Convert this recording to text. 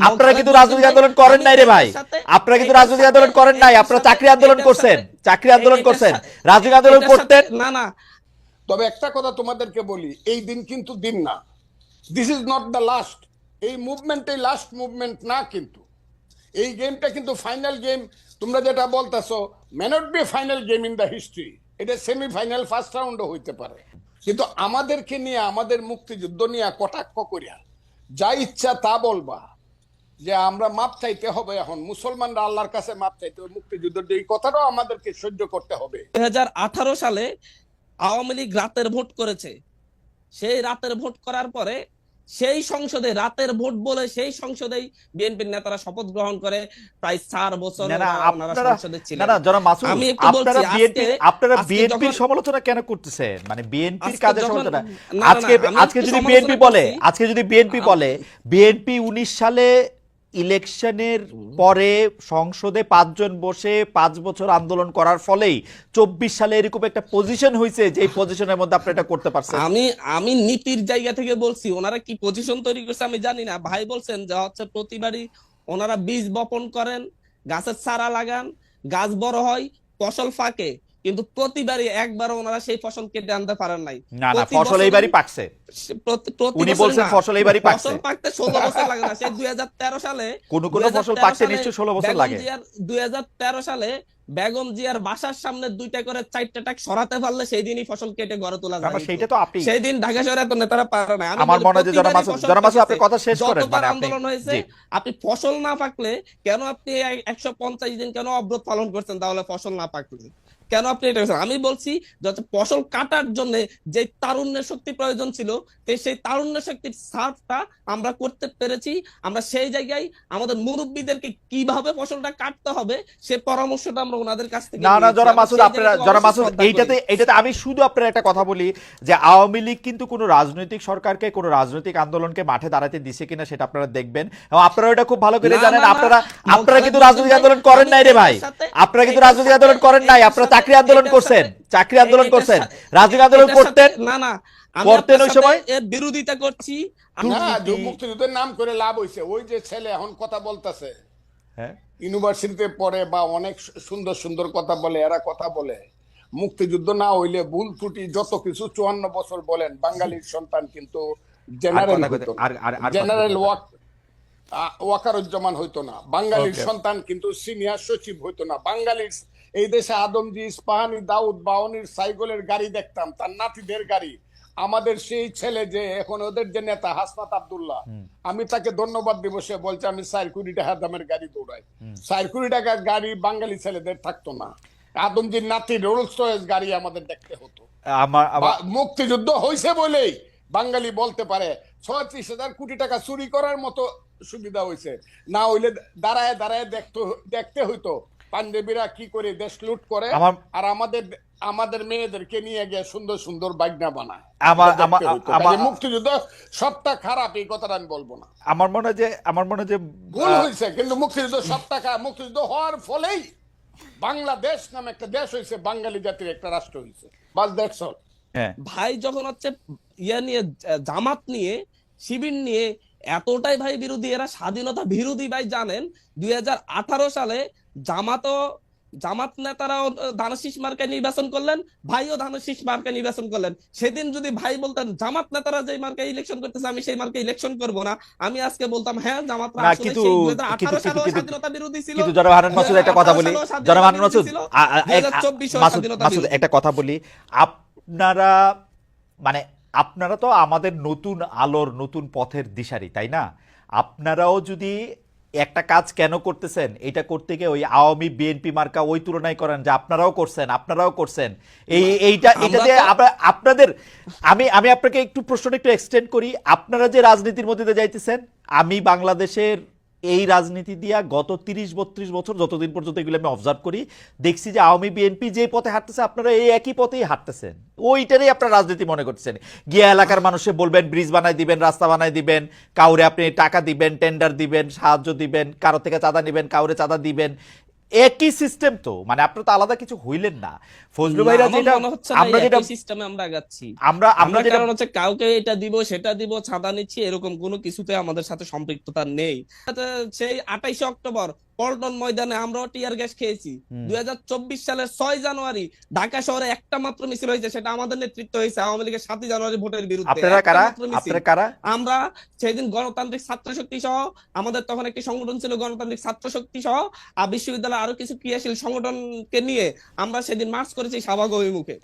আপনারা কিন্তু রাজনৈতিক আন্দোলন করেন নাই রে ভাই, আপনারা কিন্তু রাজনৈতিক আন্দোলন করেন নাই, আপনারা চাকরি আন্দোলন করছেন, চাকরি আন্দোলন করছেন, রাজনৈতিক আন্দোলন করতেন না না। তবে একটা কথা তোমাদেরকে বলি, এই দিন কিন্তু দিন না, this is not the last. এই মুভমেন্ট এই লাস্ট মুভমেন্ট না, কিন্তু এই গেমটা কিন্তু ফাইনাল গেম। তোমরা যেটা বলতেছো may not be final game in the history, এটা সেমিফাইনাল ফার্স্ট রাউন্ডও হইতে পারে। কিন্তু আমাদেরকে নিয়ে, আমাদের মুক্তিযুদ্ধ নিয়ে কটাক্ষ করিয়া যা ইচ্ছা তা বলবা যে আমরা মাপ চাইতে হবে, এখন মুসলমানরা আল্লাহর কাছে মাপ চাইতে হবে মুক্তিযুদ্ধের, এই কথাটাও আমাদেরকে সহ্য করতে হবে। 2018 সালে আওয়ামী লীগ রাতের ভোট করেছে। সেই রাতের ভোট করার পরে সেই সংসদে, রাতের ভোট বলে সেই সংসদেই বিএনপির নেতারা শপথ গ্রহণ করে প্রায় 4 বছর ওনারা সংসদে ছিলেন। আমি একটু বলছি, আপনারা বিএনপির সমালোচনা কেন করতেছেন? মানে বিএনপির কাজের সমালোচনা। আজকে যদি বিএনপি বলে বিএনপি 19 সালে ইলেকশনের পরে সংসদে 5 জন বসে 5 বছর আন্দোলন করার ফলেই 24 সালে এরকম একটা পজিশন হয়েছে, যে পজিশনের মধ্যে আপনি এটা করতে পারছেন। আমি নীতির জায়গা থেকে বলছি, ওনারা কি পজিশন তৈরি করছে আমি জানি না। ভাই বলছেন যে হচ্ছে প্রতিবারই ওনারা বীজ বপন করেন, গাছের চারা লাগান, গাছ বড় হয়, ফসল ফাঁকে, কিন্তু প্রতিবারই একবারও ওনারা সেই ফসল কেটে আনতে পারেন নাই। না না, ফসল এইবারই পাকছে, উনি বলছেন ফসল এইবারই পাকছে। ফসল পাকতে 16 বছর লাগে না, সেই 2013 সালে কোন ফসল পাকতে নিশ্চয়ই 16 বছর লাগে। 2013 সালে বেগম জিয়ার বাসার সামনে 2টা করে 4টা টাক সরাতে পারলে সেই দিনই ফসল কেটে ঘরে তোলা যায়। সেটা তো আপনি, সেই দিন ঢাকা শহরে তো নেতারা পারে না। আমার মনে হয় যে জনাব মাসুদ আপনি কথা শেষ করেন। মানে আন্দোলন হয়েছে, আপনি ফসল না পাকলে কেন আপনি 150 দিন কেন অবরোধ পালন করছেন? তাহলে ফসল না পাকলে কেন আপনি এটা করছেন? আমি বলছি যে ফসল কাটার জন্য যে তারুণ্যের শক্তি প্রয়োজন ছিল, সেই তারুণ্য শক্তির সার্ভটা আমরা করতে পেরেছি। আমরা সেই জায়গায় আমাদের মুরব্বীদেরকে কিভাবে ফসলটা কাটতে হবে সে পরামর্শটা আমরা ওনাদের কাছ থেকে না না জনাব মাসুদ, এইটাতে আমি শুধু আপনার একটা কথা বলি যে আওয়ামী লীগ কিন্তু কোনো রাজনৈতিক সরকারকে, কোনো রাজনৈতিক আন্দোলনকে মাঠে দাঁড়াতে দিছে কিনা সেটা আপনারা দেখবেন, এবং আপনারা এটা খুব ভালো করে জানেন। আপনারা কিন্তু রাজনৈতিক আন্দোলন করেন নাই রে ভাই, আপনারা কিন্তু রাজনৈতিক আন্দোলন করেন নাই, আপনারা চাকরি আন্দোলন করছেন, চাকরি আন্দোলন করছেন, রাজনৈতিক আন্দোলন করতেন না না, করতেন ওই সময়। এর বিরোধিতা করছি না, মুক্তিযুদ্ধের নাম করে লাভ হইছে। ওই যে ছেলে এখন কথা বলতেছে, হ্যাঁ, ইউনিভার্সিটিতে পড়ে বা অনেক সুন্দর সুন্দর কথা বলে, এরা কথা বলে মুক্তিযুদ্ধ না হইলে ভুল ত্রুটি যত কিছু 54 বছর বলেন, বাঙালির সন্তান কিন্তু জেনারেল ওয়াকারুজ্জামান হইতো না, বাঙালির সন্তান কিন্তু সিনিয়র সচিব হইতো না, বাঙালির এই দেশে আদমজি, ইস্পাহানি, দাউদ, বাওয়ানির সাইকেলের গাড়ি দেখতাম, তার নাতিদের গাড়ি। আমাদের সেই ছেলে যে এখন ওদের যে নেতা হাসনাত আব্দুল্লাহ, আমি তাকে ধন্যবাদ দিব, সে বলছে আমি 4 কোটি টাকা দামের গাড়ি দৌড়াই। 4 কোটি টাকার গাড়ি বাঙালি ছেলেদের থাকতো না, আদমজির নাতি রোলস রয়েস গাড়ি আমাদের দেখতে হতো। মুক্তিযুদ্ধ হয়েছে বলেই বাঙালি বলতে পারে 36,000 কোটি টাকা চুরি করার মতো সুবিধা হয়েছে, না হইলে দাঁড়ায় দাঁড়ায় দেখতে হইতো পাঞ্জাবিরা কি করে দেশ লুট করে, আর আমাদের মেয়েদেরকে নিয়ে গিয়ে সুন্দর সুন্দর বাগনা বানায়। মুক্তিযুদ্ধ সবটা খারাপ এই কথাটা আমি বলবো না, আমার মনে হয় যে ভুল হয়েছে, কিন্তু মুক্তিযুদ্ধ সবটা খারাপ। মুক্তিযুদ্ধ হওয়ার ফলেই বাংলাদেশ নামে একটা দেশ হয়েছে, বাঙালি জাতির একটা রাষ্ট্র হয়েছে, বাস দ্যাটস অল। ভাই যখন হচ্ছে ইয়া নিয়ে, জামাত নিয়ে, শিবির নিয়ে এতটাই ভাই বিরোধী, এরা স্বাধীনতা বিরোধী ভাই। জানেন 2018 সালে জামাত নেতারাও ধানশীষ মার্কায় নির্বাচন করলেন, ভাইও ধানশীষ মার্কায় নির্বাচন করলেন। সেদিন যদি ভাই বলতেন জামাত নেতারা যে মার্কায় ইলেকশন করতেছে আমি সেই মার্কায় ইলেকশন করব না, আমি আজকে বলতাম হ্যাঁ জামাতরা আসলে সেই 2018 সালেও স্বাধীনতা বিরোধী ছিল। কিন্তু জনাব হারুন মাসুদ একটা কথা বলি, জনাব হারুন মাসুদ একটা কথা বলি, আপনারা তো আমাদের নতুন আলোর, নতুন পথের দিশারি, তাই না? আপনারাও যদি একটা কাজ কেন করতেছেন, এটা করতে গিয়ে ওই আওয়ামী বিএনপি মার্কা ওই তুলনায় করেন যে আপনারাও করছেন এইটাতে আপনাদের আমি আপনাকে একটু প্রশ্নটা একটু এক্সটেন্ড করি। আপনারা যে রাজনীতির মধ্যে দিয়ে যাইতেছেন, আমি বাংলাদেশের এই রাজনীতি দিয়া গত 30-32 বছর যতদিন পর্যন্ত এগুলো আমি অবজার্ভ করি, দেখছি যে আওয়ামী বিএনপি যে পথে হাঁটতেছে আপনারা এই একই পথেই হাঁটতেছেন, ওইটারই আপনারা রাজনীতি মনে করতেছেন। গিয়া এলাকার মানুষে বলবেন ব্রিজ বানাই দিবেন, রাস্তা বানাই দিবেন, কাউরে আপনি টাকা দিবেন, টেন্ডার দিবেন, সাহায্য দিবেন, কারো থেকে চাঁদা নেবেন, কাউরে চাঁদা দিবেন, একই সিস্টেম তো, মানে আপনারা তো আলাদা কিছু হইলেন না। ফজলু ভাইরা আমার যেটা মনে হচ্ছে না আমরা এই যেটা একই সিস্টেমে আমরা আগাচ্ছি। আমরা আমরা আমরা যেটা কারণ হচ্ছে কাউকে এটা দিব সেটা দিব চাঁদা নিচ্ছি এরকম কোনো কিছুতে আমাদের সাথে সম্পৃক্ততা নেই। সেই 28 অক্টোবর পল্টন ময়দানে আমরাও টিয়ার গ্যাস খেয়েছি। 2024 সালের 6 জানুয়ারি ঢাকা শহরে একটা মাত্র মিছিল হয়েছে, সেটা আমাদের নেতৃত্ব হয়েছে আওয়ামী লীগের 7 জানুয়ারি ভোটের বিরুদ্ধে। আপনারা একটা কারা? মাত্র মিছিল। আপনারা কারা? আমরা সেদিন গণতান্ত্রিক ছাত্র শক্তি সহ, আমাদের তখন একটি সংগঠন ছিল গণতান্ত্রিক ছাত্র শক্তি সহ, আর বিশ্ববিদ্যালয়ে আরো কিছু ক্রিয়াশীল সংগঠনকে নিয়ে আমরা সেদিন মার্চ করেছি শাহবাগ অভিমুখে।